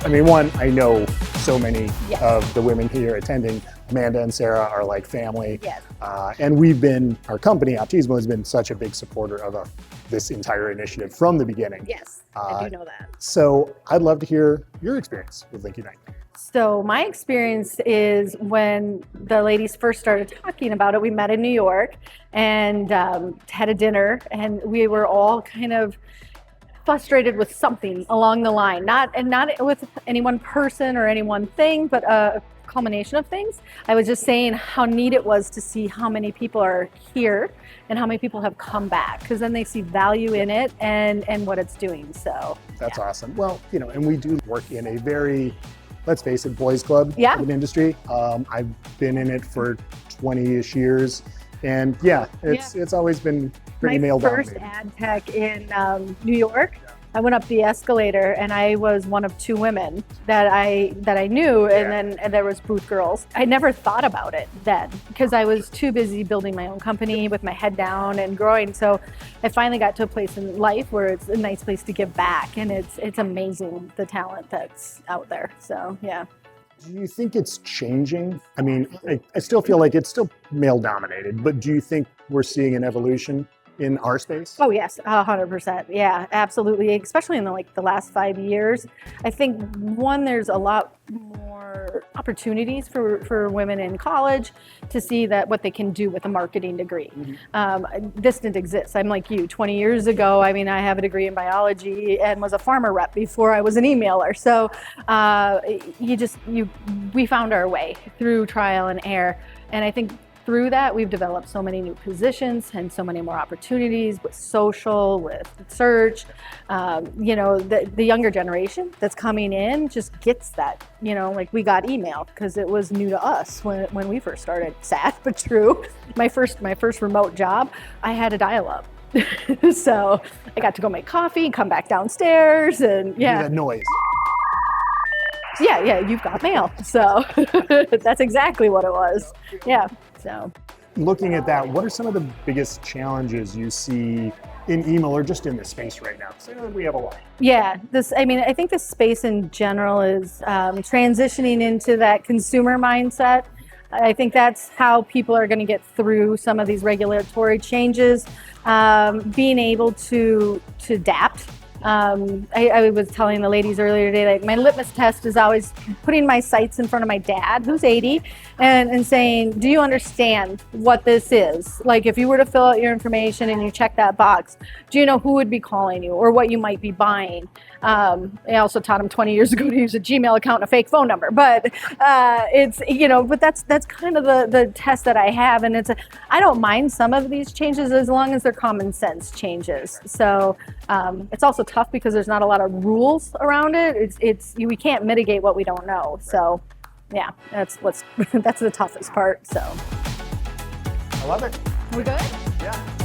I mean, one, I know so many Yes. of the women here attending. Amanda and Sara are like family. Yes. And our company, Optismo, has been such a big supporter of this entire initiative from the beginning. Yes, I do know that. So I'd love to hear your experience with LinkUnite. So my experience is when the ladies first started talking about it, we met in New York and had a dinner, and we were all kind of frustrated with something along the line, not with any one person or any one thing, but a culmination of things. I was just saying how neat it was to see how many people are here and how many people have come back, because then they see value in it and what it's doing. So that's awesome. Well, and we do work in a very, let's face it, boys club industry. I've been in it for 20-ish years, and it's always been pretty male dominated. My first ad tech in New York, I went up the escalator and I was one of two women that I knew, and there was booth girls. I never thought about it then because I was too busy building my own company with my head down and growing. So I finally got to a place in life where it's a nice place to give back, and it's amazing the talent that's out there. So yeah. Do you think it's changing? I mean, I still feel like it's still male dominated, but do you think we're seeing an evolution in our space? Oh yes, 100%. Yeah, absolutely. Especially in the last 5 years. I think there's a lot more opportunities for women in college to see that what they can do with a marketing degree. This didn't exist. I'm like you, 20 years ago, I mean, I have a degree in biology and was a farmer rep before I was an emailer. So we found our way through trial and error. And I think through that, we've developed so many new positions and so many more opportunities with social, with search. The younger generation that's coming in just gets that, like we got email because it was new to us when we first started. Sad, but true. My first remote job, I had a dial-up. So I got to go make coffee, come back downstairs, and that noise. Yeah, you've got mail. So that's exactly what it was. Yeah. So, looking at that, what are some of the biggest challenges you see in email or just in this space right now? Because I know we have a lot. Yeah, I think this space in general is transitioning into that consumer mindset. I think that's how people are going to get through some of these regulatory changes, being able to adapt. I was telling the ladies earlier today, like my litmus test is always putting my sights in front of my dad, who's 80, and saying, do you understand what this is? Like if you were to fill out your information and you check that box, do you know who would be calling you or what you might be buying? I also taught him 20 years ago to use a Gmail account and a fake phone number, but but that's kind of the test that I have. And I don't mind some of these changes as long as they're common sense changes. So it's also tough because there's not a lot of rules around it. We can't mitigate what we don't know. So yeah, that's the toughest part. So I love it. We good? Yeah.